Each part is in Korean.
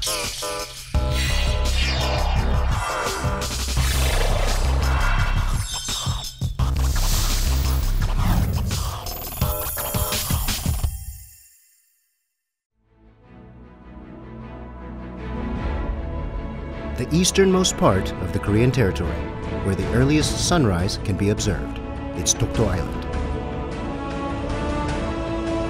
The easternmost part of the Korean territory, where the earliest sunrise can be observed. It's Dokdo Island.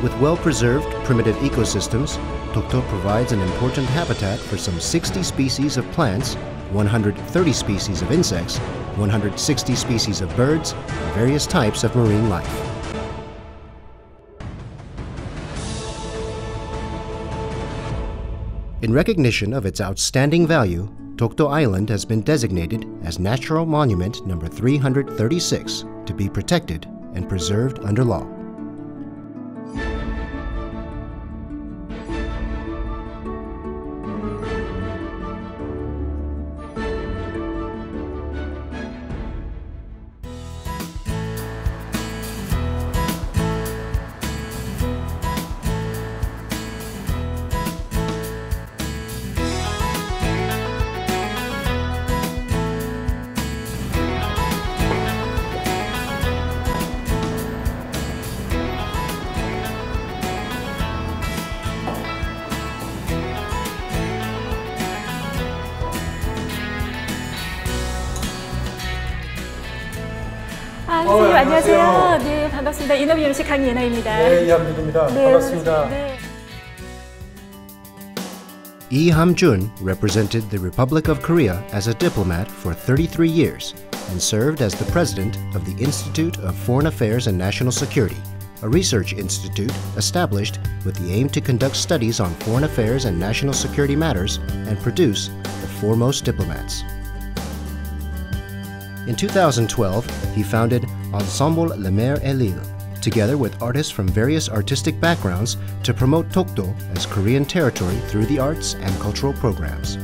With well-preserved primitive ecosystems, Dokdo provides an important habitat for some 60 species of plants, 130 species of insects, 160 species of birds, and various types of marine life. In recognition of its outstanding value, Dokdo Island has been designated as Natural Monument number 336 to be protected and preserved under law. 선생님 안녕하세요. 네, 반갑습니다. 인어비 음식 강예나입니다. 네, 이함준입니다. 네, 반갑습니다. 네. Lee Ham-jun represented the Republic of Korea as a diplomat for 33 years and served as the president of the Institute of Foreign Affairs and National Security, a research institute established with the aim to conduct studies on foreign affairs and national security matters and produce the foremost diplomats. In 2012, he founded Ensemble La Mer et l'Île, together with artists from various artistic backgrounds to promote Dokdo as Korean territory through the arts and cultural programs.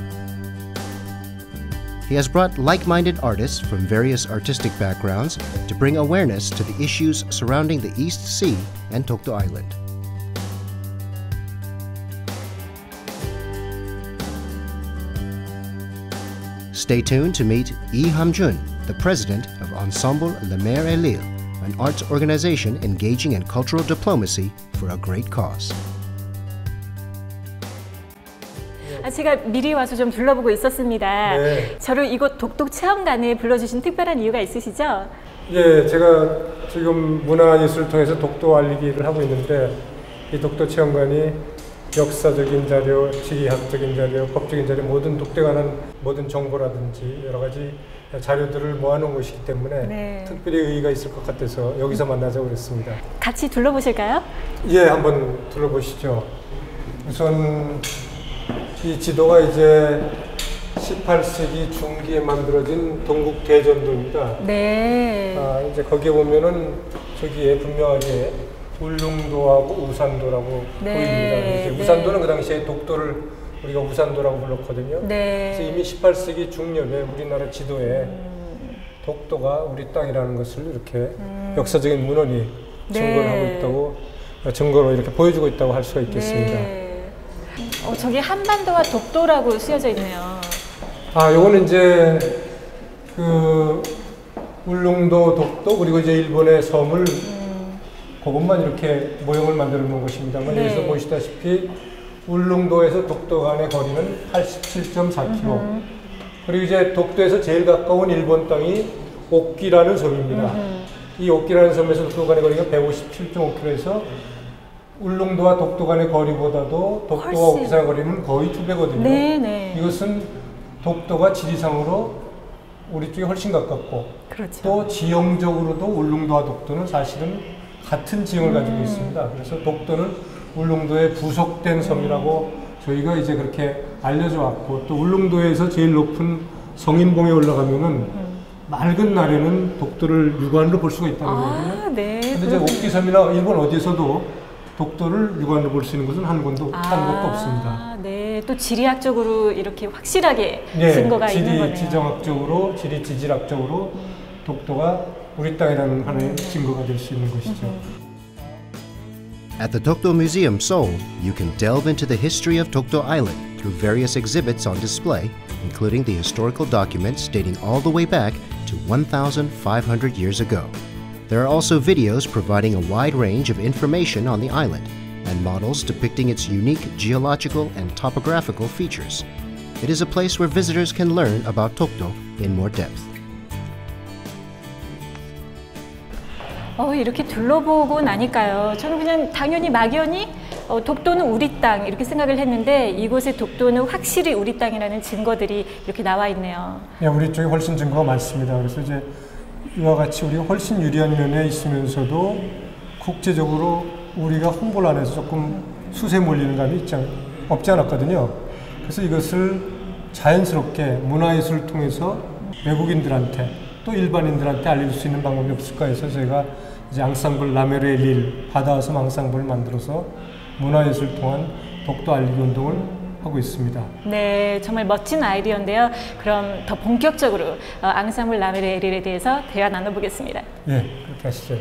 He has brought like-minded artists from various artistic backgrounds to bring awareness to the issues surrounding the East Sea and Dokdo Island. Stay tuned to meet Lee Ham-jun, the president of Ensemble La Mer et l'Île, an arts organization engaging in cultural diplomacy for a great cause. 제가 미리 와서 좀 둘러보고 있었습니다. 네. 저를 이곳 독도 체험관에 불러주신 특별한 이유가 있으시죠? 예, 제가 지금 문화예술을 통해서 독도 알리기를 하고 있는데 이 독도 체험관이 역사적인 자료, 지리학적인 자료, 법적인 자료, 모든 독도에 관한 모든 정보라든지 여러 가지 자료들을 모아놓은 곳이기 때문에 네. 특별히 의의가 있을 것 같아서 여기서 만나자고 그랬습니다. 같이 둘러보실까요? 예, 한번 둘러보시죠. 우선 이 지도가 이제 18세기 중기에 만들어진 동국 대전도입니다. 네. 이제 거기에 보면은 저기에 분명하게 울릉도하고 우산도라고 네. 보입니다. 이제 우산도는 그 당시에 독도를 우리가 우산도라고 불렀거든요. 네. 그래서 이미 18세기 중년에 우리나라 지도에 독도가 우리 땅이라는 것을 이렇게 역사적인 문헌이 증거를 하고 있다고, 증거로 이렇게 보여주고 있다고 할 수가 있겠습니다. 네. 저기 한반도와 독도라고 쓰여져 있네요. 요거는 이제 그 울릉도, 독도, 그리고 이제 일본의 섬을 그것만 이렇게 모형을 만들어 놓은 것입니다만, 네. 여기서 보시다시피 울릉도에서 독도 간의 거리는 87.4km. 그리고 이제 독도에서 제일 가까운 일본 땅이 옥기라는 섬입니다. 이 옥기라는 섬에서 독도 간의 거리가 157.5km에서 울릉도와 독도 간의 거리보다도 독도와 옥기 사이의 거리는 거의 2배거든요. 네네. 이것은 독도가 지리상으로 우리 쪽에 훨씬 가깝고, 그렇죠. 또 지형적으로도 울릉도와 독도는 사실은 같은 지형을 가지고 있습니다. 그래서 독도는 울릉도의 부속된 섬이라고 저희가 이제 그렇게 알려져 왔고, 또 울릉도에서 제일 높은 성인봉에 올라가면은 맑은 날에는 독도를 육안으로 볼 수가 있다는 거거든요. 네. 근데 이제 옥기섬이나 일본 어디서도 독도를 육안으로 볼 수 있는 것은 한 곳도 없습니다. 네. 또 지리학적으로 이렇게 확실하게 네, 증거가 있는 거네요. 지정학적으로, 지리지질학적으로 독도가 우리 땅이라는 하나의 증거가 될 수 있는 것이죠. At the Dokdo Museum, Seoul, you can delve into the history of Dokdo Island through various exhibits on display, including the historical documents dating all the way back to 1,500 years ago. There are also videos providing a wide range of information on the island and models depicting its unique geological and topographical features. It is a place where visitors can learn about Dokdo in more depth. 이렇게 둘러보고 나니까요. 저는 그냥 당연히 막연히 독도는 우리 땅 이렇게 생각을 했는데 이곳의 독도는 확실히 우리 땅이라는 증거들이 이렇게 나와 있네요. 네, 우리 쪽에 훨씬 증거가 많습니다. 그래서 이제 이와 같이 우리가 훨씬 유리한 면에 있으면서도 국제적으로 우리가 홍보를 안 해서 조금 수세에 몰리는 감이 없지 않았거든요. 그래서 이것을 자연스럽게 문화예술을 통해서 외국인들한테 또 일반인들한테 알릴 수 있는 방법이 없을까 해서 저희가 이제 앙상블 라메르엘릴 바다섬 앙상블을 만들어서 문화예술을 통한 독도 알리기 운동을 하고 있습니다. 네, 정말 멋진 아이디어인데요. 그럼 더 본격적으로 앙상블 라메르엘릴에 대해서 대화 나눠보겠습니다. 네, 그렇게 하시죠.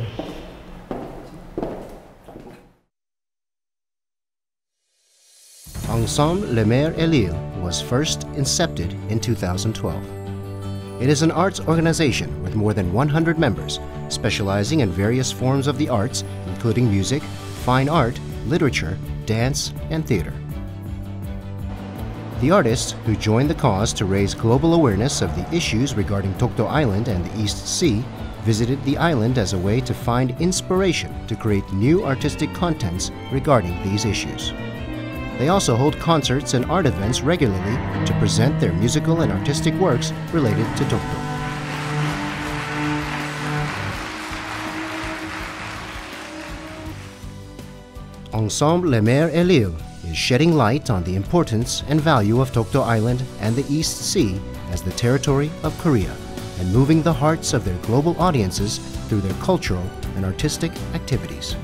Ensemble Les Mers et l'Île was first incepted in 2012. It is an arts organization with more than 100 members, specializing in various forms of the arts, including music, fine art, literature, dance, and theater. The artists who joined the cause to raise global awareness of the issues regarding Dokdo Island and the East Sea visited the island as a way to find inspiration to create new artistic contents regarding these issues. They also hold concerts and art events regularly to present their musical and artistic works related to Dokdo. Ensemble Les Mers et l'Île is shedding light on the importance and value of Dokdo Island and the East Sea as the territory of Korea, and moving the hearts of their global audiences through their cultural and artistic activities.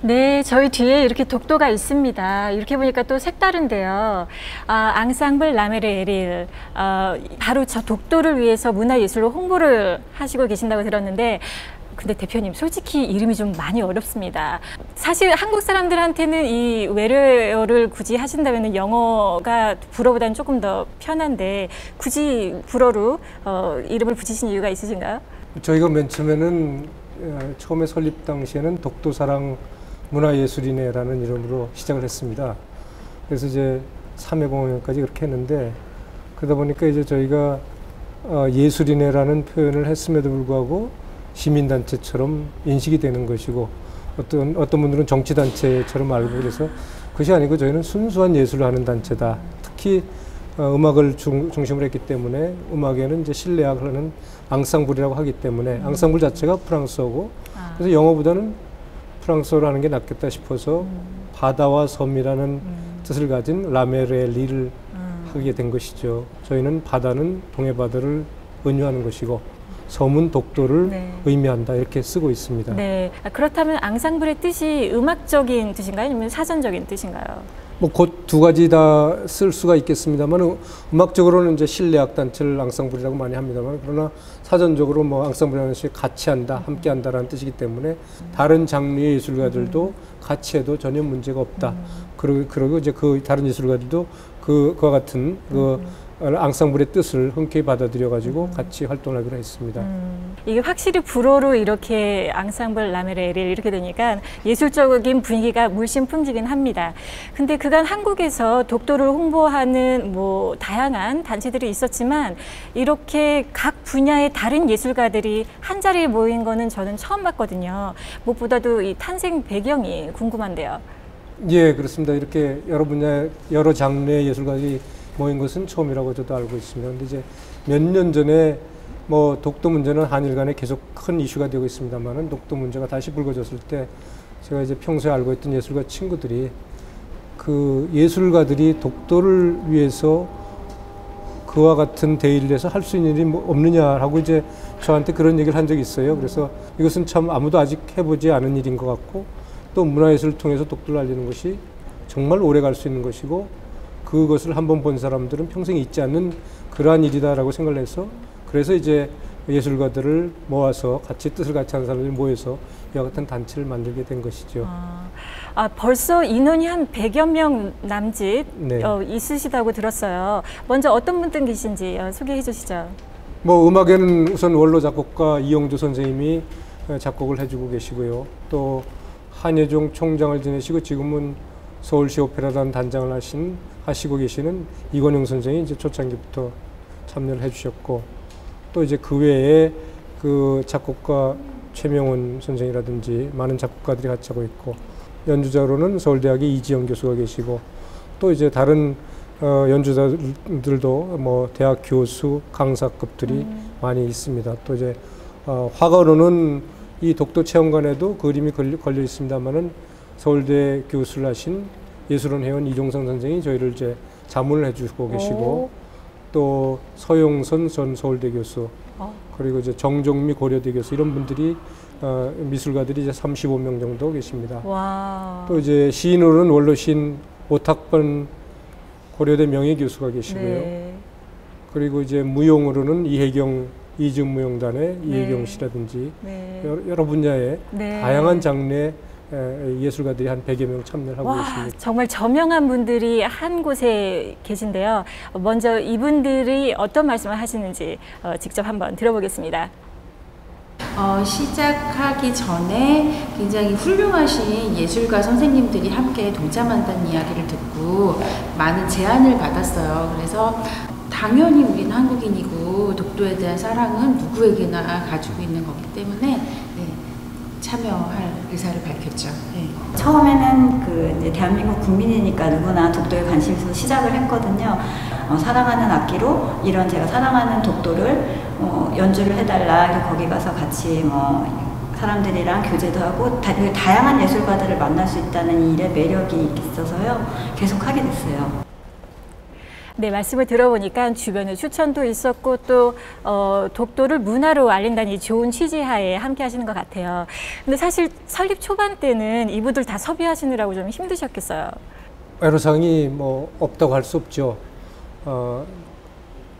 네, 저희 뒤에 이렇게 독도가 있습니다. 이렇게 보니까 또 색다른데요. 앙상블 라메르엘릴, 바로 저 독도를 위해서 문화예술로 홍보를 하시고 계신다고 들었는데, 근데 대표님 솔직히 이름이 좀 많이 어렵습니다. 사실 한국 사람들한테는 이 외래어를 굳이 하신다면 영어가 불어보다는 조금 더 편한데 굳이 불어로 이름을 붙이신 이유가 있으신가요? 저희가 맨 처음에는 처음에 설립 당시에는 독도사랑 문화예술인회라는 이름으로 시작을 했습니다. 그래서 이제 3회 공연까지 그렇게 했는데, 그러다 보니까 이제 저희가 예술인회라는 표현을 했음에도 불구하고 시민단체처럼 인식이 되는 것이고, 어떤 분들은 정치단체처럼 알고, 그래서 그것이 아니고 저희는 순수한 예술을 하는 단체다. 특히 음악을 중심으로 했기 때문에 음악에는 이제 실내악을 하는 앙상블이라고 하기 때문에 앙상블 자체가 프랑스어고, 그래서 영어보다는 프랑스어로 하는 게 낫겠다 싶어서 바다와 섬이라는 뜻을 가진 라메르엘릴을 하게 된 것이죠. 저희는 바다는 동해바다를 은유하는 것이고 섬은 독도를 의미한다, 이렇게 쓰고 있습니다. 네, 그렇다면 앙상블의 뜻이 음악적인 뜻인가요? 아니면 사전적인 뜻인가요? 뭐 곧 두 가지 다 쓸 수가 있겠습니다만, 음악적으로는 이제 실내악 단체를 앙상블이라고 많이 합니다만, 그러나 사전적으로 뭐 앙상블이라는 것이 같이 한다, 함께 한다라는 뜻이기 때문에 다른 장르의 예술가들도 같이 해도 전혀 문제가 없다. 그리고 이제 그 다른 예술가들도 그와 같은 앙상블의 뜻을 흔쾌히 받아들여 가지고 같이 활동하기로 했습니다. 이게 확실히 불어로 이렇게 앙상블 라메르엘릴 이렇게 되니까 예술적인 분위기가 물씬 풍기긴 합니다. 근데 그간 한국에서 독도를 홍보하는 뭐 다양한 단체들이 있었지만 이렇게 각 분야의 다른 예술가들이 한 자리에 모인 거는 저는 처음 봤거든요. 무엇보다도 이 탄생 배경이 궁금한데요. 예, 그렇습니다. 이렇게 여러 분야, 여러 장르의 예술가들이 모인 것은 처음이라고 저도 알고 있습니다. 근데 이제 몇 년 전에 뭐 독도 문제는 한일 간에 계속 큰 이슈가 되고 있습니다만은, 독도 문제가 다시 불거졌을 때 제가 이제 평소에 알고 있던 예술가 친구들이 그 예술가들이 독도를 위해서 그와 같은 대일에서 할 수 있는 일이 뭐 없느냐라고 이제 저한테 그런 얘기를 한 적이 있어요. 그래서 이것은 참 아무도 아직 해보지 않은 일인 것 같고 또 문화예술을 통해서 독도를 알리는 것이 정말 오래 갈 수 있는 것이고 그것을 한번 본 사람들은 평생 잊지 않는 그러한 일이다라고 생각을 해서 그래서 이제 예술가들을 모아서 같이 뜻을 같이 하는 사람들이 모여서 이와 같은 단체를 만들게 된 것이죠. 벌써 인원이 한 100여 명 남짓 네. 있으시다고 들었어요. 먼저 어떤 분들 계신지 소개해 주시죠. 뭐 음악에는 우선 원로 작곡가 이영조 선생님이 작곡을 해주고 계시고요. 또 한예종 총장을 지내시고 지금은 서울시 오페라단 단장을 하시고 계시는 이권영 선생이 이제 초창기부터 참여를 해주셨고 또 이제 그 외에 그 작곡가 최명원 선생이라든지 많은 작곡가들이 같이 하고 있고 연주자로는 서울대학의 이지영 교수가 계시고 또 이제 다른 연주자들도 뭐 대학 교수 강사급들이 많이 있습니다. 또 이제 화가로는 이 독도 체험관에도 그림이 걸려 있습니다만은 서울대 교수를 하신 예술원 회원 이종상 선생이 저희를 이제 자문을 해주고 계시고 또 서용선 전 서울대 교수 그리고 이제 정종미 고려대 교수 이런 분들이 미술가들이 이제 35명 정도 계십니다. 와. 또 이제 시인으로는 원로 시인 오탁번 고려대 명예교수가 계시고요. 네. 그리고 이제 무용으로는 이혜경 이즈무용단의 네. 이혜경 씨라든지 네. 여러 분야의 네. 다양한 장르의 예술가들이 한 100여 명 참여를 하고 계십니다. 정말 저명한 분들이 한 곳에 계신데요. 먼저 이분들이 어떤 말씀을 하시는지 직접 한번 들어보겠습니다. 시작하기 전에 굉장히 훌륭하신 예술가 선생님들이 함께 동참한다는 이야기를 듣고 많은 제안을 받았어요. 그래서 당연히 우리는 한국인이고 독도에 대한 사랑은 누구에게나 가지고 있는 거기 때문에 참여할 의사를 밝혔죠. 네. 처음에는 이제 대한민국 국민이니까 누구나 독도에 관심이 있어서 시작을 했거든요. 사랑하는 악기로 이런 제가 사랑하는 독도를 연주를 해달라. 그래서 거기 가서 같이 사람들이랑 교제도 하고 다양한 예술가들을 만날 수 있다는 일에 매력이 있어서요. 계속 하게 됐어요. 네, 말씀을 들어보니까 주변에 추천도 있었고 또 독도를 문화로 알린다는 이 좋은 취지하에 함께 하시는 것 같아요. 근데 사실 설립 초반 때는 이분들 다 섭외하시느라고 좀 힘드셨겠어요. 애로사항이 뭐 없다고 할 수 없죠.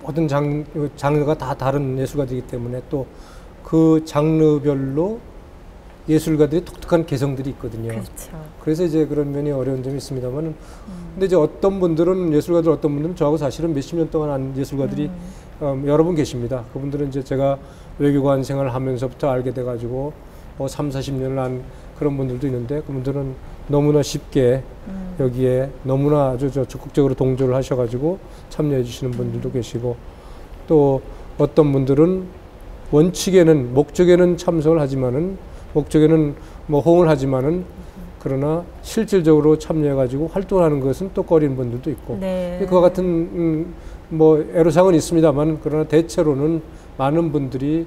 모든 장르가 다 다른 예술가들이기 때문에 또 그 장르별로 예술가들이 독특한 개성들이 있거든요. 그렇죠. 그래서 이제 그런 면이 어려운 점이 있습니다만, 근데 이제 어떤 분들은 예술가들 어떤 분들은 저하고 사실은 몇십 년 동안 한 예술가들이 여러 분 계십니다. 그분들은 이제 제가 외교관 생활을 하면서부터 알게 돼가지고 3, 40년을 한 그런 분들도 있는데 그분들은 너무나 쉽게 여기에 너무나 아주 적극적으로 동조를 하셔가지고 참여해 주시는 분들도 계시고 또 어떤 분들은 원칙에는 목적에는 참석을 하지만은 목적에는 뭐 호응을 하지만은 그러나 실질적으로 참여해가지고 활동하는 것은 또 꺼리는 분들도 있고 네. 그와 같은 뭐 애로사항은 있습니다만 그러나 대체로는 많은 분들이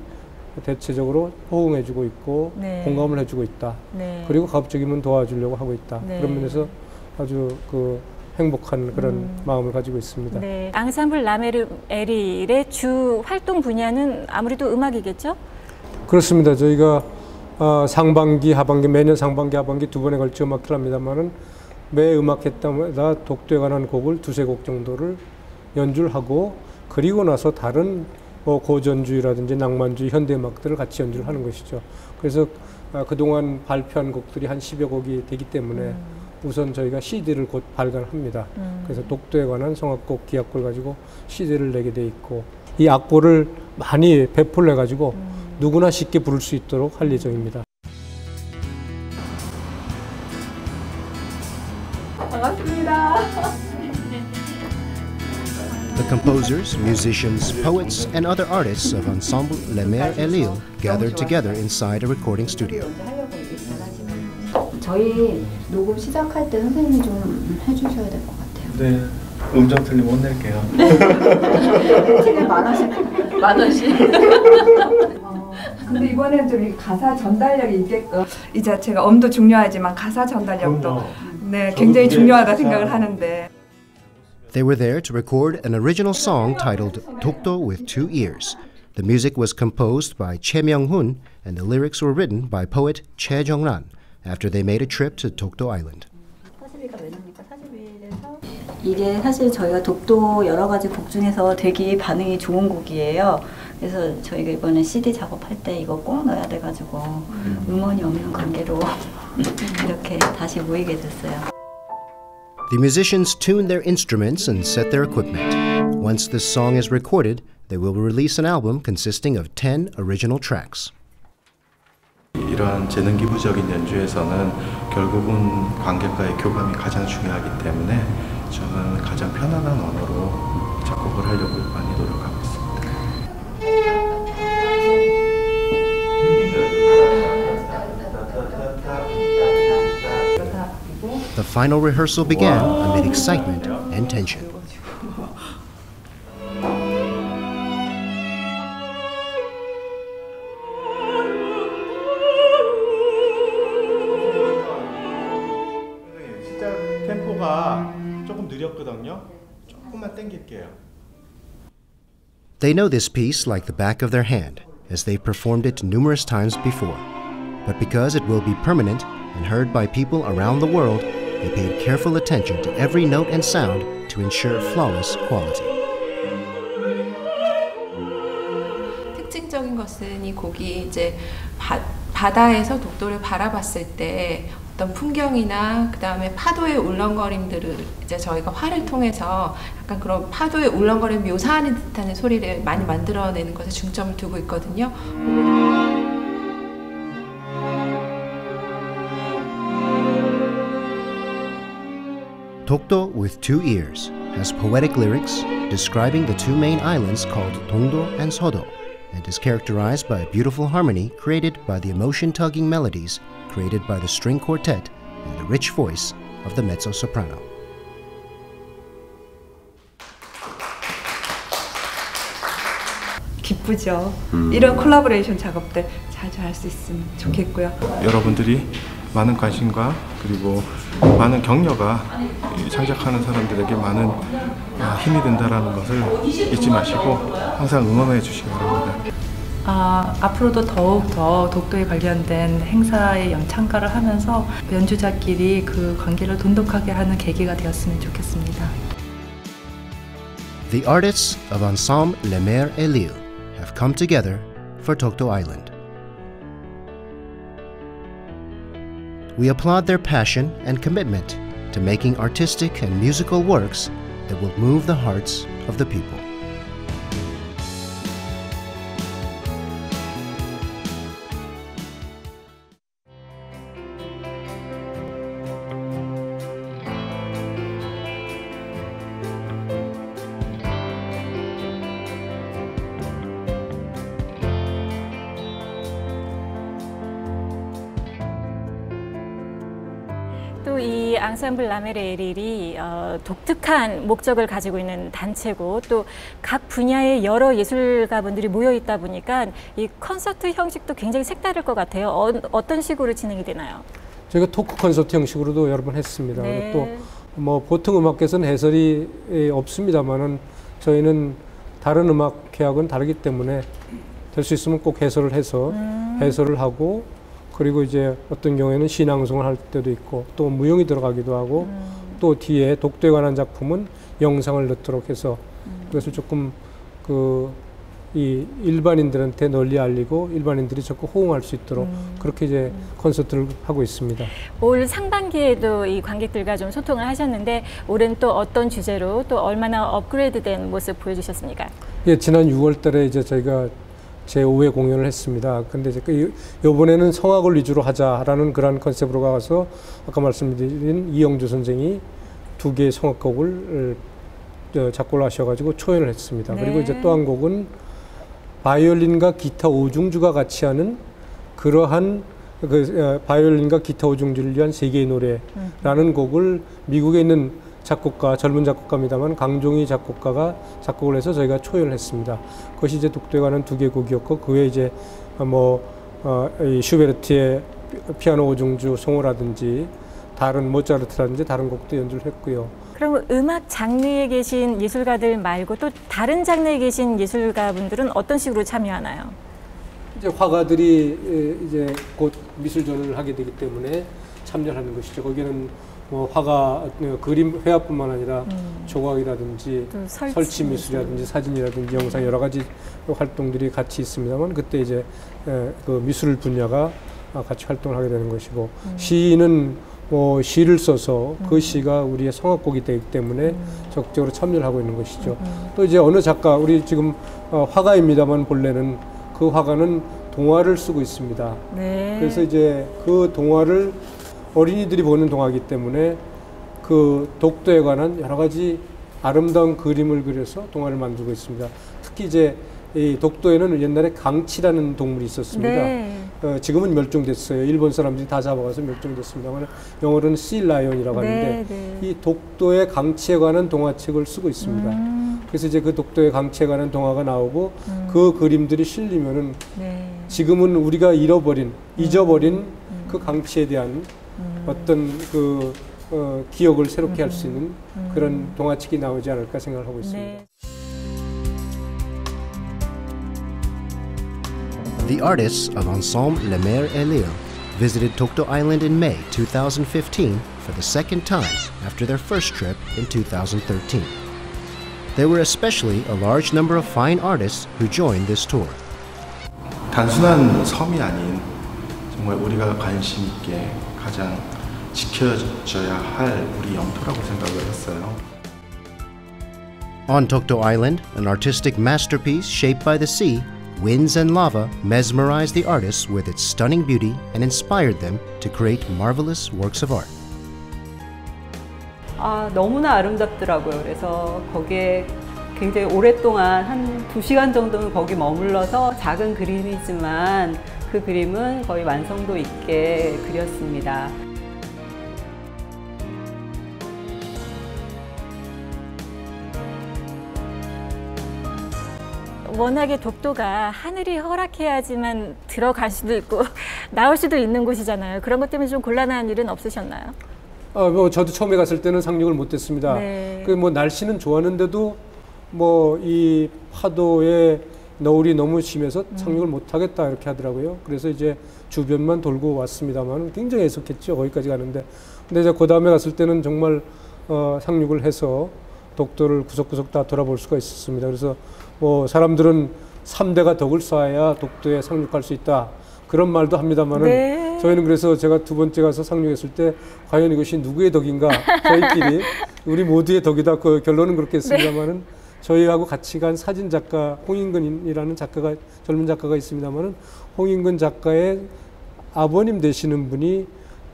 대체적으로 호응해주고 있고 네. 공감을 해주고 있다. 네. 그리고 가급적이면 도와주려고 하고 있다. 네. 그런 면에서 아주 행복한 그런 마음을 가지고 있습니다. 네. 앙상블 라메르에릴의 주 활동 분야는 아무래도 음악이겠죠? 그렇습니다. 저희가 상반기, 하반기, 매년 상반기, 하반기 두 번에 걸쳐 음악회를 합니다만은 매 음악회 때마다 독도에 관한 곡을 두세 곡 정도를 연주를 하고 그리고 나서 다른 고전주의라든지 낭만주의, 현대음악들을 같이 연주를 하는 것이죠. 그래서 그동안 발표한 곡들이 한 10여 곡이 되기 때문에 우선 저희가 CD를 곧 발간합니다. 그래서 독도에 관한 성악곡, 기악곡을 가지고 CD를 내게 돼 있고 이 악보를 많이 배포를 해가지고 누구나 쉽게 부를 수 있도록 할 예정입니다. 반갑습니다. The composers, musicians, poets, and other artists of Ensemble Les Mères et l'Île gathered together inside a recording studio. 저희 녹음 시작할 때 선생님이 좀 해주셔야 될 것 같아요. 네, 음정 틀림 못 낼게요. 틀림 만 원씩. 근데 이번엔 좀 가사 전달력이 있게끔 이 자체가 음도 중요하지만 가사 전달력도 굉장히 중요하다 생각을 하는데 They were there to record an original song titled Dokdo with Two Ears. The music was composed by Choi Myung-hun and the lyrics were written by poet Choi Jong-ran after they made a trip to Dokdo Island. 이게 사실 저희가 독도 여러 가지 곡 중에서 되게 반응이 좋은 곡이에요. 그래서 저희가 이번에 CD 작업할 때 이거 꼭 넣어야 돼가지고 음원이 없는 관계로 이렇게 다시 모이게 됐어요. The musicians tuned their instruments and set their equipment. Once this song is recorded, they will release an album consisting of 10 original tracks. 이러한 재능 기부적인 연주에서는 결국은 관객과의 교감이 가장 중요하기 때문에 저는 가장 편안한 언어로 작곡을 하려고 많이 노력하고 있습니다. The final rehearsal began amid excitement and tension. 템포가 조금 느렸거든요. 조금만 당길게요. They know this piece like the back of their hand, as they've performed it numerous times before. But because it will be permanent and heard by people around the world, they paid careful attention to every note and sound to ensure flawless quality. 특징적인 것은 이 곡이 이제 바다에서 독도를 바라봤을 때 어떤 풍경이나 그 다음에 파도의 울렁거림들을 이제 저희가 활을 통해서 약간 그런 파도의 울렁거림 묘사하는 듯한 소리를 많이 만들어내는 것에 중점을 두고 있거든요. Dokdo with Two Ears has poetic lyrics describing the two main islands called Dongdo and Sodo, and is characterized by a beautiful harmony created by the emotion-tugging melodies created by the string quartet and the rich voice of the mezzo-soprano. 기쁘죠. 이런 콜라보레이션 작업들 자주 할 수 있으면 좋겠고요. 여러분들이 많은 관심과 그리고 많은 격려가 창작하는 사람들에게 많은 힘이 된다는 것을 잊지 마시고 항상 응원해 주시기 바랍니다. 앞으로도 더욱 더 독도에 관련된 행사에 참가를 하면서 연주자끼리 그 관계를 돈독하게 하는 계기가 되었으면 좋겠습니다. The artists of Ensemble La Mer et l'Île have come together for Dokdo Island. We applaud their passion and commitment to making artistic and musical works that will move the hearts of the people. 또 이 앙상블 라메르 에릴이 독특한 목적을 가지고 있는 단체고 또 각 분야의 여러 예술가분들이 모여 있다 보니까 이 콘서트 형식도 굉장히 색다를 것 같아요. 어떤 식으로 진행이 되나요? 저희가 토크 콘서트 형식으로도 여러 번 했습니다. 네. 또 뭐 보통 음악계에서는 해설이 없습니다만은 저희는 다른 음악회하고는 다르기 때문에 될 수 있으면 꼭 해설을 해서 해설을 하고 그리고 이제 어떤 경우에는 신앙송을 할 때도 있고 또 무용이 들어가기도 하고 또 뒤에 독도에 관한 작품은 영상을 넣도록 해서 그것을 조금 이 일반인들한테 널리 알리고 일반인들이 적극 호응할 수 있도록 그렇게 이제 콘서트를 하고 있습니다. 올 상반기에도 이 관객들과 좀 소통을 하셨는데 올해는 또 어떤 주제로 또 얼마나 업그레이드된 모습 보여주셨습니까? 예, 지난 6월 달에 이제 저희가 제5회 공연을 했습니다. 근데 이제 이번에는 성악을 위주로 하자라는 그런 컨셉으로 가서 아까 말씀드린 이영주 선생이 2개의 성악곡을 작곡을 하셔가지고 초연을 했습니다. 네. 그리고 이제 또 한 곡은 바이올린과 기타 오중주가 같이 하는 그러한 바이올린과 기타 오중주를 위한 세계의 노래라는 곡을 미국에 있는 작곡가, 젊은 작곡가입니다만 강종희 작곡가가 작곡을 해서 저희가 초연을 했습니다. 그것이 이제 독도에 관한 2개 곡이었고 그 외에 이제 이 슈베르트의 피아노 오중주 송호라든지 다른 모차르트라든지 다른 곡도 연주를 했고요. 그럼 음악 장르에 계신 예술가들 말고 또 다른 장르에 계신 예술가분들은 어떤 식으로 참여하나요? 이제 화가들이 이제 곧 미술전을 하게 되기 때문에 참여하는 것이죠. 거기는 뭐 화가 그림 회화뿐만 아니라 조각이라든지 설치 미술이라든지 사진이라든지 영상 여러 가지 활동들이 같이 있습니다만 그때 이제 그 미술 분야가 같이 활동을 하게 되는 것이고 시인은 뭐 시를 써서 그 시가 우리의 성악곡이 되기 때문에 적극적으로 참여를 하고 있는 것이죠. 또 이제 어느 작가 우리 지금 화가입니다만 본래는 그 화가는 동화를 쓰고 있습니다. 네. 그래서 이제 그 동화를 어린이들이 보는 동화이기 때문에 그 독도에 관한 여러 가지 아름다운 그림을 그려서 동화를 만들고 있습니다. 특히 이제 이 독도에는 옛날에 강치라는 동물이 있었습니다. 네. 지금은 멸종됐어요. 일본 사람들이 다 잡아가서 멸종됐습니다만 영어로는 씨라이온이라고 하는데 네. 이 독도의 강치에 관한 동화책을 쓰고 있습니다. 그래서 이제 그 독도의 강치에 관한 동화가 나오고 그 그림들이 실리면은 네. 지금은 우리가 잊어버린 그 강치에 대한 어떤 그 기억을 새롭게 할 수 있는 그런 동화책이 나오지 않을까 생각을 하고 있습니다. 네. The artists of Ensemble La Mer et l'Île visited Tokto Island in May 2015 for the second time after their first trip in 2013. There were especially a large number of fine artists who joined this tour. 단순한 섬이 아닌 정말 우리가 관심 있게 가장 지켜져야 할 우리 영토라고 생각을 했어요. On Tokto Island, an artistic masterpiece shaped by the sea, winds and lava mesmerized the artists with its stunning beauty and inspired them to create marvelous works of art. 너무나 아름답더라고요. 그래서 거기에 굉장히 오랫동안 한 2시간 정도는 거기 머물러서 작은 그림이지만 그 그림은 거의 완성도 있게 그렸습니다. 워낙에 독도가 하늘이 허락해야지만 들어갈 수도 있고 나올 수도 있는 곳이잖아요. 그런 것 때문에 좀 곤란한 일은 없으셨나요? 뭐 저도 처음에 갔을 때는 상륙을 못했습니다. 네. 그 뭐 날씨는 좋았는데도 뭐 이 파도에 너울이 너무 심해서 상륙을 못하겠다 이렇게 하더라고요. 그래서 이제 주변만 돌고 왔습니다만 굉장히 애석했죠. 거기까지 가는데. 근데 이제 그 다음에 갔을 때는 정말 상륙을 해서 독도를 구석구석 다 돌아볼 수가 있었습니다. 그래서 뭐 사람들은 3대가 덕을 쌓아야 독도에 상륙할 수 있다. 그런 말도 합니다만은 네. 저희는 그래서 제가 2번째 가서 상륙했을 때 과연 이것이 누구의 덕인가 저희끼리 우리 모두의 덕이다. 그 결론은 그렇게 했습니다만은 네. 저희하고 같이 간 사진 작가 홍인근이라는 작가가 젊은 작가가 있습니다만은 홍인근 작가의 아버님 되시는 분이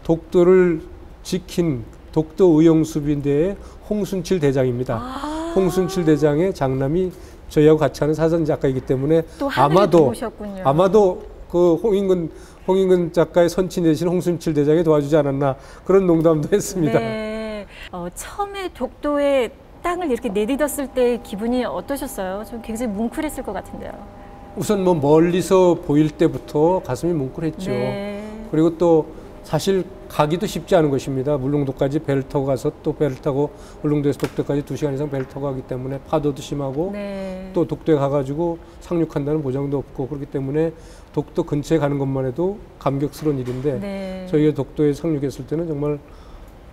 독도를 지킨 독도 의용수비대의 홍순칠 대장입니다. 홍순칠 대장의 장남이 저희하고 같이 하는 사진 작가이기 때문에 또 아마도 그 홍인근 작가의 선친 대신 홍순칠 대장이 도와주지 않았나 그런 농담도 했습니다. 네. 처음에 독도에 땅을 이렇게 내딛었을 때 기분이 어떠셨어요? 좀 굉장히 뭉클했을 것 같은데요. 우선 뭐 멀리서 보일 때부터 가슴이 뭉클했죠. 네. 그리고 또 사실 가기도 쉽지 않은 것입니다. 울릉도까지 배를 타고 가서 또 배를 타고 울릉도에서 독도까지 2시간 이상 배를 타고 가기 때문에 파도도 심하고 네. 또 독도에 가가지고 상륙한다는 보장도 없고 그렇기 때문에 독도 근처에 가는 것만 해도 감격스러운 일인데 네. 저희가 독도에 상륙했을 때는 정말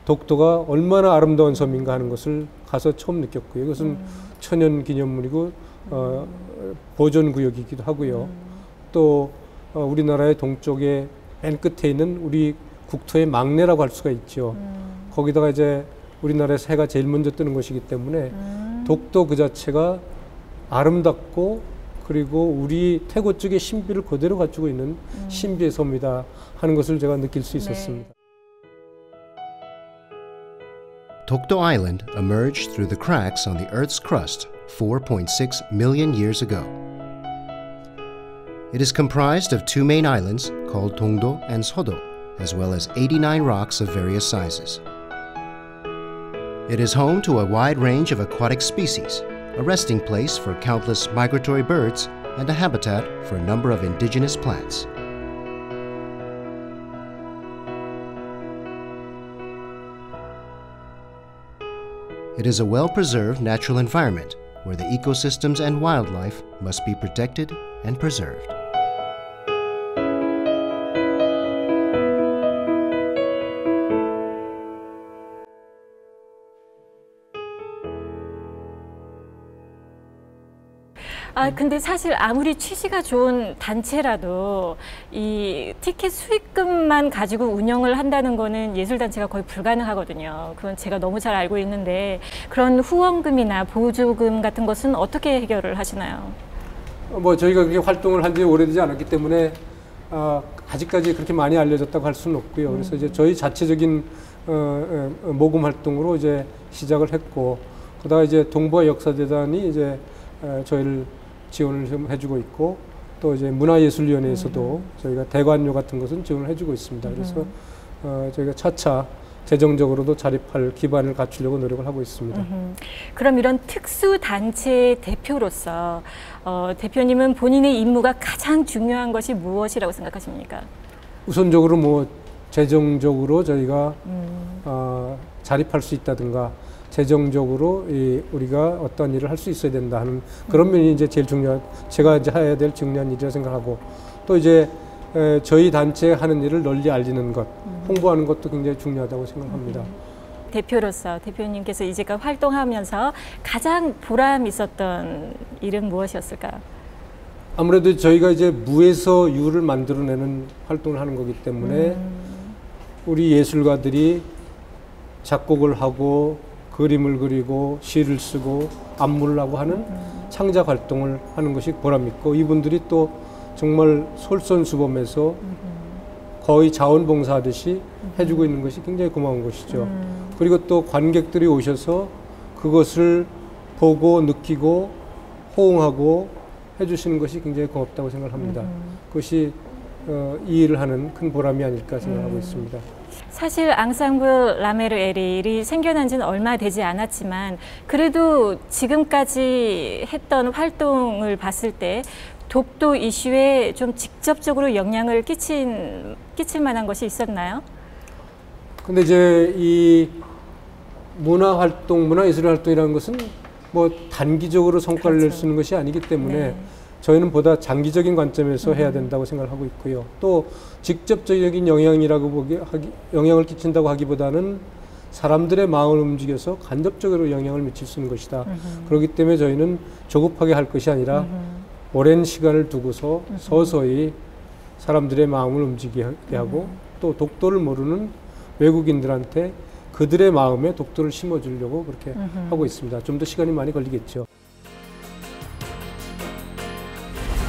독도가 얼마나 아름다운 섬인가 하는 것을 가서 처음 느꼈고요. 이것은 천연기념물이고 보존구역이기도 하고요. 또 우리나라의 동쪽에 맨 끝에 있는 우리 국토의 막내라고 할 수가 있죠. 거기다가 이제 우리나라에서 해가 제일 먼저 뜨는 것이기 때문에 독도 그 자체가 아름답고 그리고 우리 태고 쪽의 신비를 그대로 갖추고 있는 신비의 섬이다 하는 것을 제가 느낄 수 있었습니다. 네. Tokto Island emerged through the cracks on the Earth's crust 4.6 million years ago. It is comprised of 2 main islands called Tongdo and Sodo, as well as 89 rocks of various sizes. It is home to a wide range of aquatic species, a resting place for countless migratory birds, and a habitat for a number of indigenous plants. It is a well-preserved natural environment where the ecosystems and wildlife must be protected and preserved. 근데 사실 아무리 취지가 좋은 단체라도 이 티켓 수익금만 가지고 운영을 한다는 거는 예술단체가 거의 불가능하거든요. 그건 제가 너무 잘 알고 있는데 그런 후원금이나 보조금 같은 것은 어떻게 해결을 하시나요? 저희가 그렇게 활동을 한 지 오래되지 않았기 때문에 아직까지 그렇게 많이 알려졌다고 할 수는 없고요. 그래서 이제 저희 자체적인 모금 활동으로 이제 시작을 했고, 그다가 이제 동부아 역사재단이 이제 저희를 지원을 좀 해주고 있고, 또 이제 문화예술위원회에서도 저희가 대관료 같은 것은 지원을 해주고 있습니다. 그래서 저희가 차차 재정적으로도 자립할 기반을 갖추려고 노력을 하고 있습니다. 그럼 이런 특수단체 대표로서 대표님은 본인의 임무가 가장 중요한 것이 무엇이라고 생각하십니까? 우선적으로 재정적으로 저희가 자립할 수 있다든가, 재정적으로 우리가 어떤 일을 할 수 있어야 된다 하는 그런 면이 이제 제일 제가 이제 해야 될 중요한 일이라 생각하고, 또 이제 저희 단체 하는 일을 널리 알리는 것, 홍보하는 것도 굉장히 중요하다고 생각합니다. 대표로서 대표님께서 이제까지 활동하면서 가장 보람 있었던 일은 무엇이었을까요? 아무래도 저희가 이제 무에서 유를 만들어내는 활동을 하는 거기 때문에 우리 예술가들이 작곡을 하고 그림을 그리고 시를 쓰고 안무를 하고 하는 창작 활동을 하는 것이 보람 있고, 이분들이 또 정말 솔선수범해서 거의 자원봉사하듯이 해주고 있는 것이 굉장히 고마운 것이죠. 그리고 또 관객들이 오셔서 그것을 보고 느끼고 호응하고 해주시는 것이 굉장히 고맙다고 생각합니다. 그것이 이 일을 하는 큰 보람이 아닐까 생각하고 있습니다. 사실 앙상블 라메르 에릴이 생겨난 지는 얼마 되지 않았지만 그래도 지금까지 했던 활동을 봤을 때 독도 이슈에 좀 직접적으로 영향을 끼칠 만한 것이 있었나요? 근데 이제 이 문화활동, 문화예술활동이라는 것은 단기적으로 성과를 낼 수 있는 것이 아니기 때문에 저희는 보다 장기적인 관점에서 해야 된다고 생각을 하고 있고요. 또 직접적인 영향을 끼친다고 하기보다는 사람들의 마음을 움직여서 간접적으로 영향을 미칠 수 있는 것이다. 그렇기 때문에 저희는 조급하게 할 것이 아니라 오랜 시간을 두고서 서서히 사람들의 마음을 움직이게 하고, 또 독도를 모르는 외국인들한테 그들의 마음에 독도를 심어주려고 그렇게 하고 있습니다. 좀 더 시간이 많이 걸리겠죠.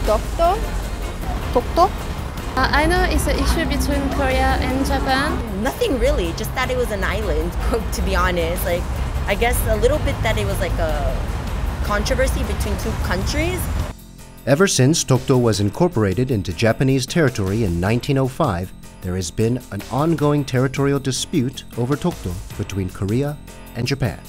Dokdo? I know it's an issue between Korea and Japan. Nothing really, just that it was an island, to be honest. I guess a little bit that it was a controversy between two countries. Ever since Dokdo was incorporated into Japanese territory in 1905, there has been an ongoing territorial dispute over Dokdo between Korea and Japan.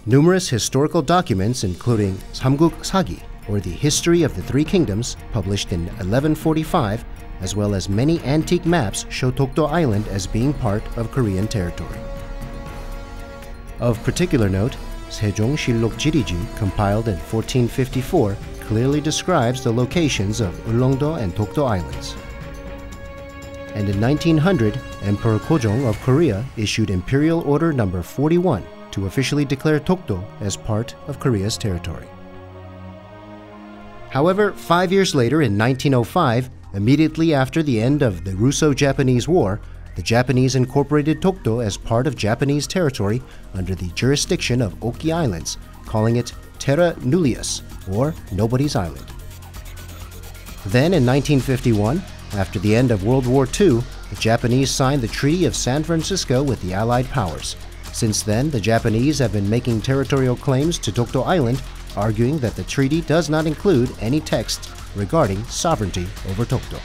Numerous historical documents, including Samguk Sagi, or the History of the Three Kingdoms, published in 1145, as well as many antique maps, show Dokdo Island as being part of Korean territory. Of particular note, Sejong Shillok Jiriji, compiled in 1454, clearly describes the locations of Ulleungdo and Dokdo Islands. And in 1900, Emperor Gojong of Korea issued Imperial Order No. 41 to officially declare Dokdo as part of Korea's territory. However, 5 years later, in 1905, immediately after the end of the Russo-Japanese War, the Japanese incorporated Dokdo as part of Japanese territory under the jurisdiction of Oki Islands, calling it Terra Nullius, or Nobody's Island. Then, in 1951, after the end of World War II, the Japanese signed the Treaty of San Francisco with the Allied powers. Since then, the Japanese have been making territorial claims to Dokdo Island, arguing that the treaty does not include any text regarding sovereignty over Dokdo.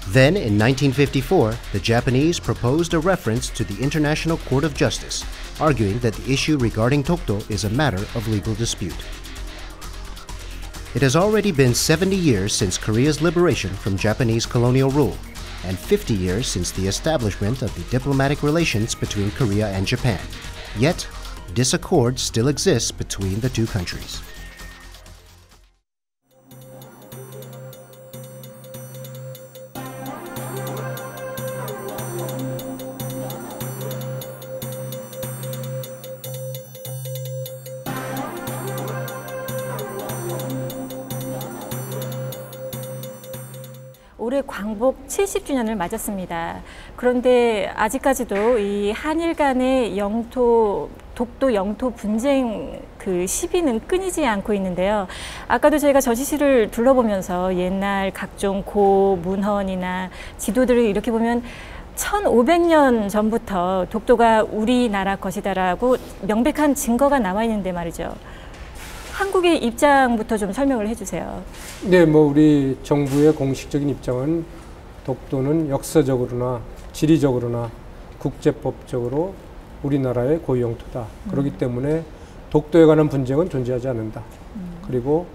Then, in 1954, the Japanese proposed a reference to the International Court of Justice, arguing that the issue regarding Dokdo is a matter of legal dispute. It has already been 70 years since Korea's liberation from Japanese colonial rule, and 50 years since the establishment of the diplomatic relations between Korea and Japan. Yet, disaccord still exists between the two countries. 올해 광복 70주년을 맞았습니다. 그런데 아직까지도 이 한일 간의 독도 영토 분쟁 그 시비는 끊이지 않고 있는데요. 아까도 저희가 전시실을 둘러보면서 옛날 각종 고 문헌이나 지도들을 이렇게 보면 1500년 전부터 독도가 우리나라 것이다라고 명백한 증거가 나와 있는데 말이죠. 한국의 입장부터 좀 설명을 해주세요. 네, 뭐 우리 정부의 공식적인 입장은 독도는 역사적으로나 지리적으로나 국제법적으로 우리나라의 고유 영토다. 그렇기 때문에 독도에 관한 분쟁은 존재하지 않는다. 그리고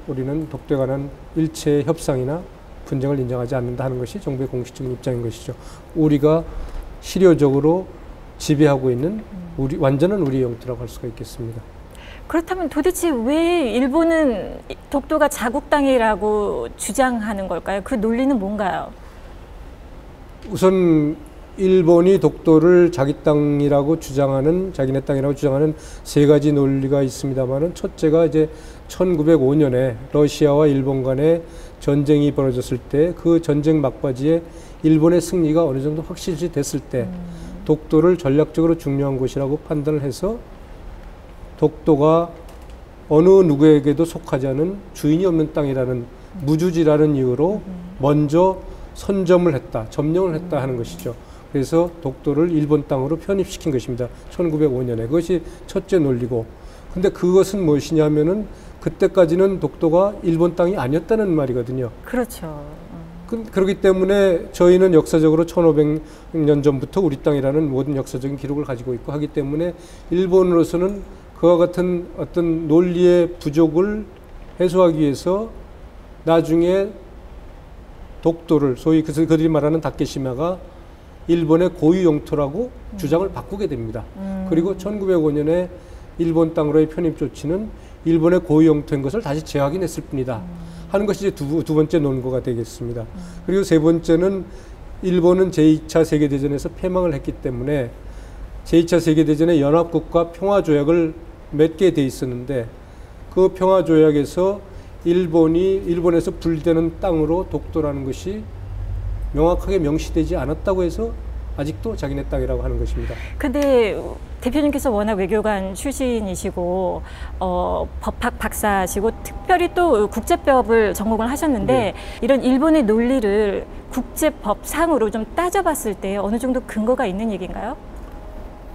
우리는 독도에 관한 일체의 협상이나 분쟁을 인정하지 않는다 하는 것이 정부의 공식적인 입장인 것이죠. 우리가 실효적으로 지배하고 있는 완전한 우리 영토라고 할 수가 있겠습니다. 그렇다면 도대체 왜 일본은 독도가 자국 땅이라고 주장하는 걸까요? 그 논리는 뭔가요? 우선 일본이 독도를 자기 땅이라고 주장하는, 자기네 땅이라고 주장하는 세 가지 논리가 있습니다만은, 첫째가 이제 1905년에 러시아와 일본 간의 전쟁이 벌어졌을 때 그 전쟁 막바지에 일본의 승리가 어느 정도 확실시 됐을 때 독도를 전략적으로 중요한 곳이라고 판단을 해서 독도가 어느 누구에게도 속하지 않은 주인이 없는 땅이라는 무주지라는 이유로 먼저 선점을 했다, 점령을 했다 하는 것이죠. 그래서 독도를 일본 땅으로 편입시킨 것입니다. 1905년에. 그것이 첫째 논리고. 근데 그것은 무엇이냐면은 그때까지는 독도가 일본 땅이 아니었다는 말이거든요. 그렇죠. 그렇기 때문에 저희는 역사적으로 1500년 전부터 우리 땅이라는 모든 역사적인 기록을 가지고 있고 하기 때문에 일본으로서는 그와 같은 어떤 논리의 부족을 해소하기 위해서 나중에 독도를 소위 그들이 말하는 다케시마가 일본의 고유 영토라고 주장을 바꾸게 됩니다. 그리고 1905년에 일본 땅으로의 편입 조치는 일본의 고유 영토인 것을 다시 재확인했을 뿐이다 하는 것이 이제 두 번째 논거가 되겠습니다. 그리고 세 번째는 일본은 제2차 세계대전에서 패망을 했기 때문에 제2차 세계대전의 연합국가 평화조약을 맺게 돼 있었는데 그 평화조약에서 일본에서 분리되는 땅으로 독도라는 것이 명확하게 명시되지 않았다고 해서 아직도 자기네 땅이라고 하는 것입니다. 근데 대표님께서 워낙 외교관 출신이시고 법학 박사시고 특별히 또 국제법을 전공을 하셨는데 네. 이런 일본의 논리를 국제법상으로 좀 따져봤을 때 어느 정도 근거가 있는 얘기인가요?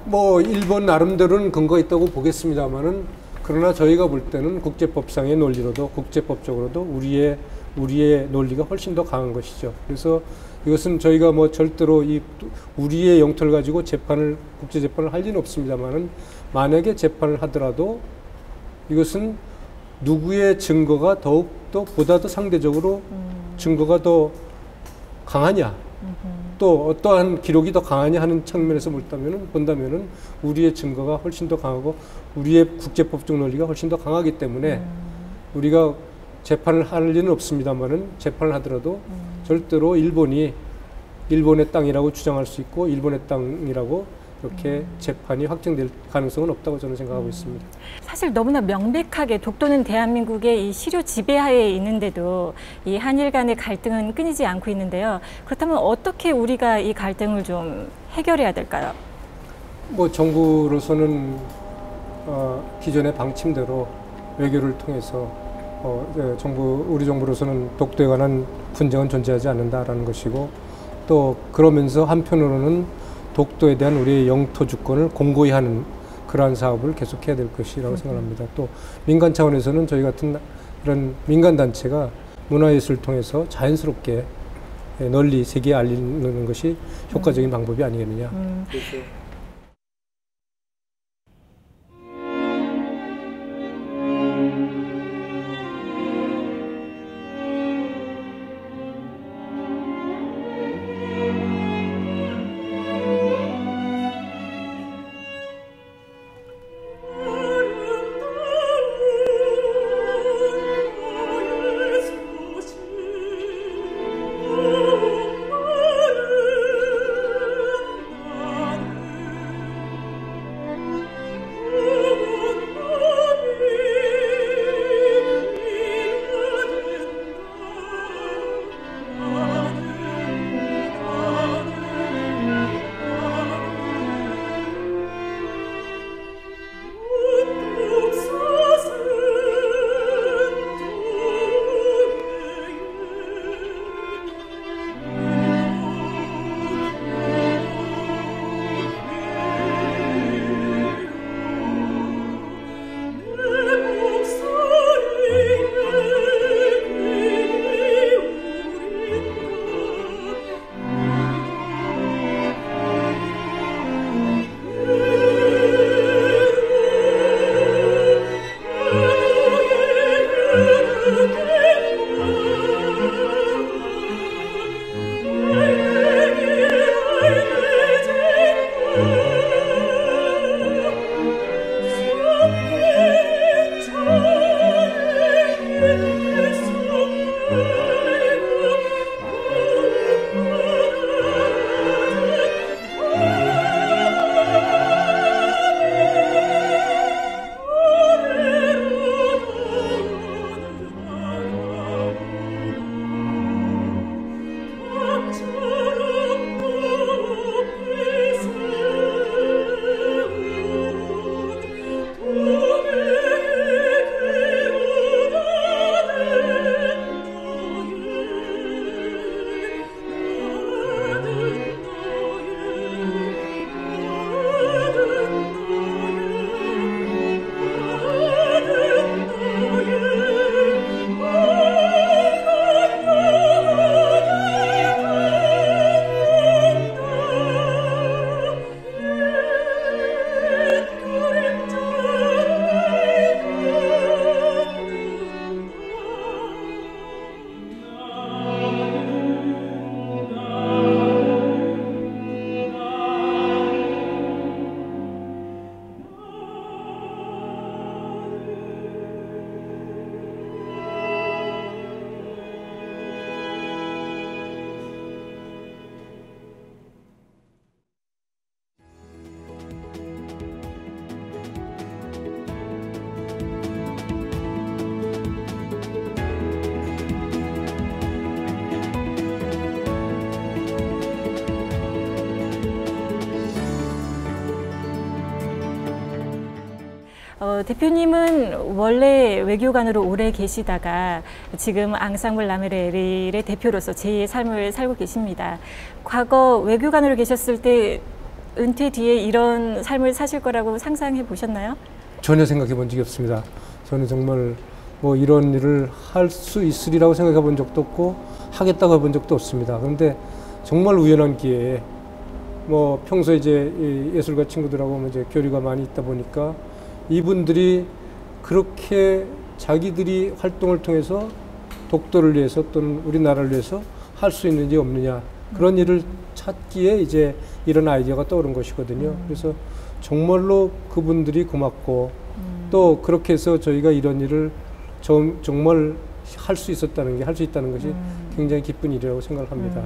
뭐 일본 나름대로는 근거가 있다고 보겠습니다만은 그러나 저희가 볼 때는 국제법상의 논리로도 국제법적으로도 우리의 논리가 훨씬 더 강한 것이죠. 그래서 이것은 저희가 뭐 절대로 우리의 영토를 가지고 국제 재판을 할 리는 없습니다만은 만약에 재판을 하더라도 이것은 누구의 증거가 보다 더 상대적으로 증거가 더 강하냐, 또 어떠한 기록이 더 강하냐 하는 측면에서 본다면은 우리의 증거가 훨씬 더 강하고 우리의 국제법적 논리가 훨씬 더 강하기 때문에 우리가 재판을 할 리는 없습니다만은 재판을 하더라도 절대로 일본의 땅이라고 주장할 수 있고 일본의 땅이라고 이렇게 재판이 확정될 가능성은 없다고 저는 생각하고 있습니다. 사실 너무나 명백하게 독도는 대한민국의 이 실효 지배하에 있는데도 이 한일 간의 갈등은 끊이지 않고 있는데요. 그렇다면 어떻게 우리가 이 갈등을 좀 해결해야 될까요? 뭐 정부로서는 기존의 방침대로 외교를 통해서 우리 정부로서는 독도에 관한 분쟁은 존재하지 않는다라는 것이고 또 그러면서 한편으로는 독도에 대한 우리의 영토 주권을 공고히 하는 그러한 사업을 계속해야 될 것이라고 생각합니다. 또 민간 차원에서는 저희 같은 이런 민간 단체가 문화예술을 통해서 자연스럽게 널리 세계에 알리는 것이 효과적인 방법이 아니겠느냐. 대표님은 원래 외교관으로 오래 계시다가 지금 앙상블 라메르 에릴의 대표로서 제2의 삶을 살고 계십니다. 과거 외교관으로 계셨을 때 은퇴 뒤에 이런 삶을 사실 거라고 상상해 보셨나요? 전혀 생각해 본 적이 없습니다. 저는 정말 뭐 이런 일을 할 수 있으리라고 생각해 본 적도 없고 하겠다고 해본 적도 없습니다. 그런데 정말 우연한 기회에 뭐 평소에 이제 예술가 친구들하고 이제 교류가 많이 있다 보니까 이분들이 그렇게 자기들이 활동을 통해서 독도를 위해서 또는 우리나라를 위해서 할 수 있는지 없느냐 그런 일을 찾기에 이제 이런 아이디어가 떠오른 것이거든요. 그래서 정말로 그분들이 고맙고 또 그렇게 해서 저희가 이런 일을 정말 할 수 있었다는 게, 할 수 있다는 것이 굉장히 기쁜 일이라고 생각을 합니다.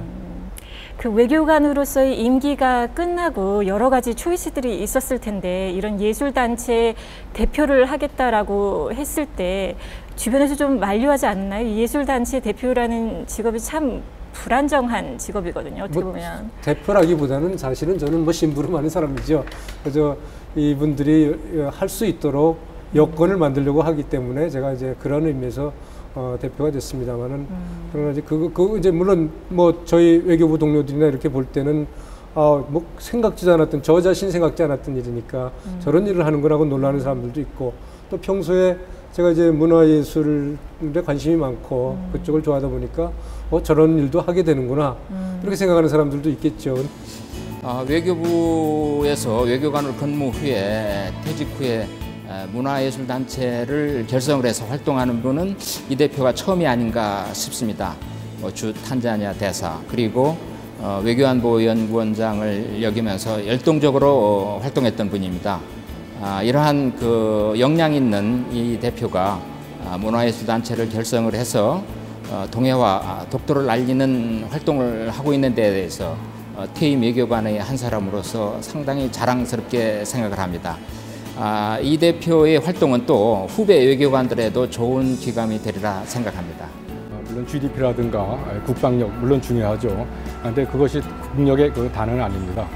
그 외교관으로서의 임기가 끝나고 여러 가지 초이스들이 있었을 텐데 이런 예술단체 대표를 하겠다라고 했을 때 주변에서 좀 만류하지 않나요? 예술단체 대표라는 직업이 참 불안정한 직업이거든요. 어떻게 보면. 대표라기보다는 사실은 저는 뭐 심부름하는 사람이죠. 그래서 이분들이 할 수 있도록 여건을 만들려고 하기 때문에 제가 이제 그런 의미에서 대표가 됐습니다만은 그러나 이제 그거 이제 물론 뭐 저희 외교부 동료들이나 이렇게 볼 때는 뭐 생각지도 않았던, 저 자신 생각지 않았던 일이니까 저런 일을 하는 거라고 놀라는 사람들도 있고, 또 평소에 제가 이제 문화예술에 관심이 많고 그쪽을 좋아하다 보니까 저런 일도 하게 되는구나 이렇게 생각하는 사람들도 있겠죠. 외교부에서 외교관으로 근무 후에 퇴직 후에 문화예술단체를 결성을 해서 활동하는 분은 이 대표가 처음이 아닌가 싶습니다. 주 탄자니아 대사 그리고 외교안보연구원장을 역이면서 열동적으로 활동했던 분입니다. 이러한 그 역량 있는 이 대표가 문화예술단체를 결성을 해서 동해와 독도를 알리는 활동을 하고 있는 데에 대해서 퇴임 외교관의 한 사람으로서 상당히 자랑스럽게 생각을 합니다. 이 대표의 활동은 또 후배 외교관들에도 좋은 기감이 되리라 생각합니다. 물론 GDP라든가 국방력 물론 중요하죠. 그런데 그것이 국력의 그 단어는 아닙니다.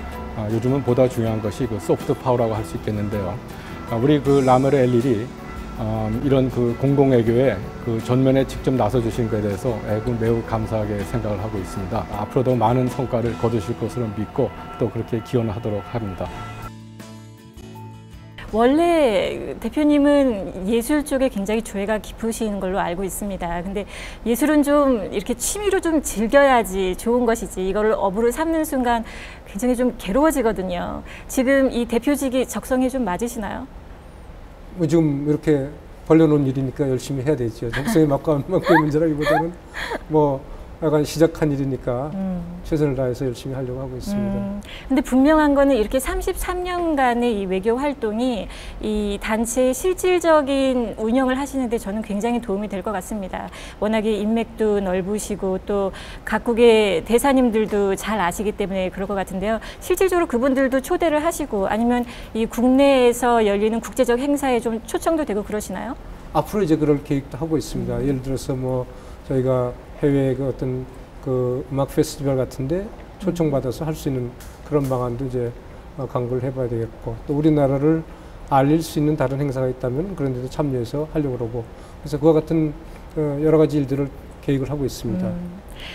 요즘은 보다 중요한 것이 그 소프트 파워라고 할 수 있겠는데요. 우리 그 라메르 에릴이 이런 그 공공외교에 그 전면에 직접 나서 주신 것에 대해서 매우 감사하게 생각을 하고 있습니다. 앞으로도 많은 성과를 거두실 것으로 믿고 또 그렇게 기원하도록 합니다. 원래 대표님은 예술 쪽에 굉장히 조예가 깊으신 걸로 알고 있습니다. 근데 예술은 좀 이렇게 취미로 좀 즐겨야지 좋은 것이지 이거를 업으로 삼는 순간 굉장히 좀 괴로워지거든요. 지금 이 대표직이 적성에 좀 맞으시나요? 뭐 지금 이렇게 벌려놓은 일이니까 열심히 해야 되죠. 적성에 맞고 안 맞고의 문제라기보다는 뭐 약간 시작한 일이니까 최선을 다해서 열심히 하려고 하고 있습니다. 근데 분명한 거는 이렇게 33년간의 이 외교 활동이 이 단체의 실질적인 운영을 하시는데 저는 굉장히 도움이 될 것 같습니다. 워낙에 인맥도 넓으시고 또 각국의 대사님들도 잘 아시기 때문에 그럴 것 같은데요. 실질적으로 그분들도 초대를 하시고 아니면 이 국내에서 열리는 국제적 행사에 좀 초청도 되고 그러시나요? 앞으로 이제 그럴 계획도 하고 있습니다. 예를 들어서 뭐 저희가 해외 그 어떤 그 음악 페스티벌 같은데 초청받아서 할 수 있는 그런 방안도 이제 강구를 해봐야 되겠고, 또 우리나라를 알릴 수 있는 다른 행사가 있다면 그런 데도 참여해서 하려고 그러고, 그래서 그와 같은 여러 가지 일들을 계획을 하고 있습니다.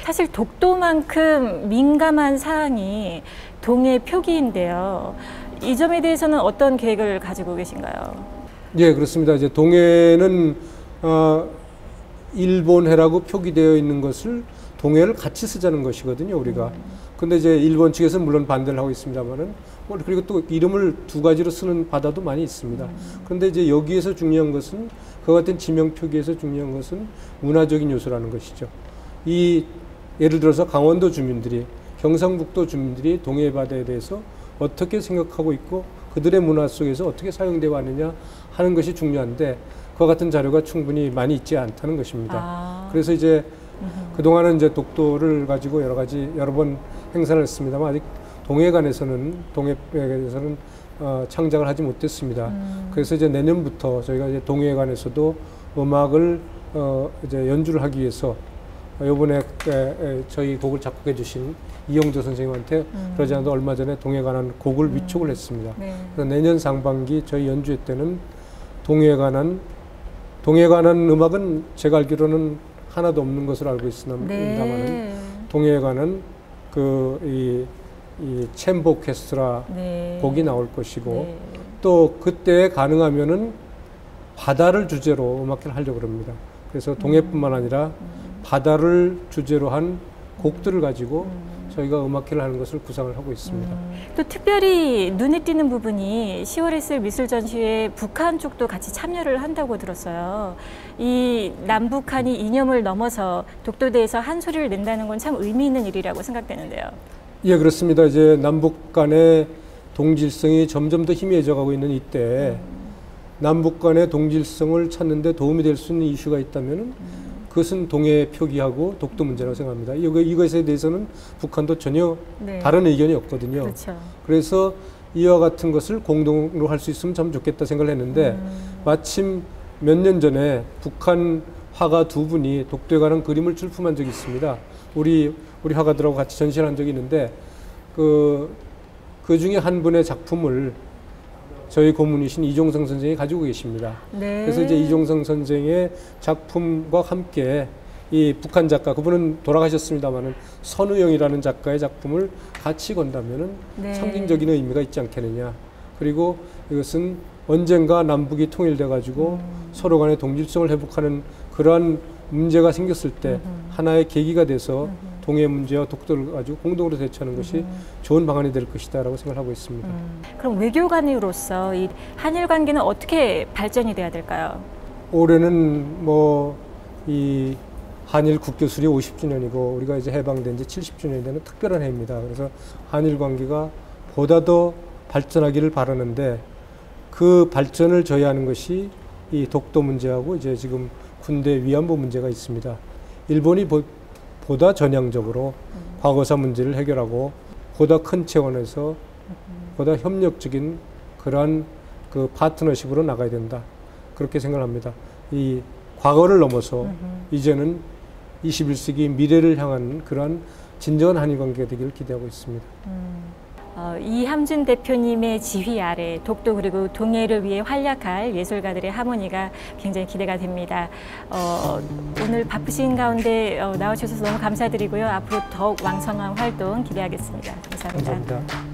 사실 독도만큼 민감한 사항이 동해 표기인데요. 이 점에 대해서는 어떤 계획을 가지고 계신가요? 예, 그렇습니다. 이제 동해는 일본해라고 표기되어 있는 것을 동해를 같이 쓰자는 것이거든요, 우리가. 근데 이제 일본 측에서 물론 반대를 하고 있습니다만은, 그리고 또 이름을 두 가지로 쓰는 바다도 많이 있습니다. 그런데 이제 여기에서 중요한 것은, 그와 같은 지명 표기에서 중요한 것은 문화적인 요소라는 것이죠. 예를 들어서 강원도 주민들이, 경상북도 주민들이 동해 바다에 대해서 어떻게 생각하고 있고 그들의 문화 속에서 어떻게 사용되어 왔느냐 하는 것이 중요한데, 그와 같은 자료가 충분히 많이 있지 않다는 것입니다. 그래서 이제 그동안은 이제 독도를 가지고 여러 번 행사를 했습니다만 아직 동해관에서는 창작을 하지 못했습니다. 그래서 이제 내년부터 저희가 이제 동해관에서도 음악을 이제 연주를 하기 위해서 이번에 저희 곡을 작곡해 주신 이영조 선생님한테 그러지 않아도 얼마 전에 동해관한 곡을 위촉을 했습니다. 그래서 내년 상반기 저희 연주회 때는 동해에 관한 음악은 제가 알기로는 하나도 없는 것으로 알고 있습니다만은 동해에 관한 이 챔버 오케스트라 곡이 나올 것이고 또 그때 가능하면은 바다를 주제로 음악회를 하려고 합니다. 그래서 동해뿐만 아니라 바다를 주제로 한 곡들을 가지고 저희가 음악회를 하는 것을 구상을 하고 있습니다. 또 특별히 눈에 띄는 부분이 10월에 있을 미술 전시회에 북한 쪽도 같이 참여를 한다고 들었어요. 이 남북한이 이념을 넘어서 독도대에서 한 소리를 낸다는 건 참 의미 있는 일이라고 생각되는데요. 예, 그렇습니다. 이제 남북 간의 동질성이 점점 더 희미해져 가고 있는 이때 남북 간의 동질성을 찾는 데 도움이 될 수 있는 이슈가 있다면은 그것은 동해 표기하고 독도 문제라고 생각합니다. 이것에 대해서는 북한도 전혀 다른 의견이 없거든요. 그렇죠. 그래서 이와 같은 것을 공동으로 할 수 있으면 참 좋겠다 생각을 했는데 마침 몇 년 전에 북한 화가 두 분이 독도에 관한 그림을 출품한 적이 있습니다. 우리 화가들하고 같이 전시를 한 적이 있는데 그 중에 한 분의 작품을 저희 고문이신 이종성 선생이 가지고 계십니다. 그래서 이제 이종성 선생의 작품과 함께 이 북한 작가, 그분은 돌아가셨습니다만은 선우영이라는 작가의 작품을 같이 건다면은 상징적인 의미가 있지 않겠느냐. 그리고 이것은 언젠가 남북이 통일돼 가지고 서로 간의 동질성을 회복하는 그러한 문제가 생겼을 때 하나의 계기가 돼서 동해 문제와 독도를 가지고 공동으로 대처하는 것이 좋은 방안이 될 것이다라고 생각하고 있습니다. 그럼 외교관으로서 이 한일 관계는 어떻게 발전이 돼야 될까요? 올해는 이 한일 국교수립 50주년이고 우리가 이제 해방된 지 70주년이 되는 특별한 해입니다. 그래서 한일 관계가 보다 더 발전하기를 바라는데 그 발전을 저해하는 것이 이 독도 문제하고 이제 지금 군대 위안부 문제가 있습니다. 일본이 보다 전향적으로 과거사 문제를 해결하고 보다 큰 차원에서 보다 협력적인 그러한 그 파트너십으로 나가야 된다. 그렇게 생각합니다. 이 과거를 넘어서 이제는 21세기 미래를 향한 그러한 진정한 한일 관계가 되기를 기대하고 있습니다. 이함준 대표님의 지휘 아래 독도 그리고 동해를 위해 활약할 예술가들의 하모니가 굉장히 기대가 됩니다. 오늘 바쁘신 가운데 나와주셔서 너무 감사드리고요. 앞으로 더욱 왕성한 활동 기대하겠습니다. 감사합니다. 감사합니다.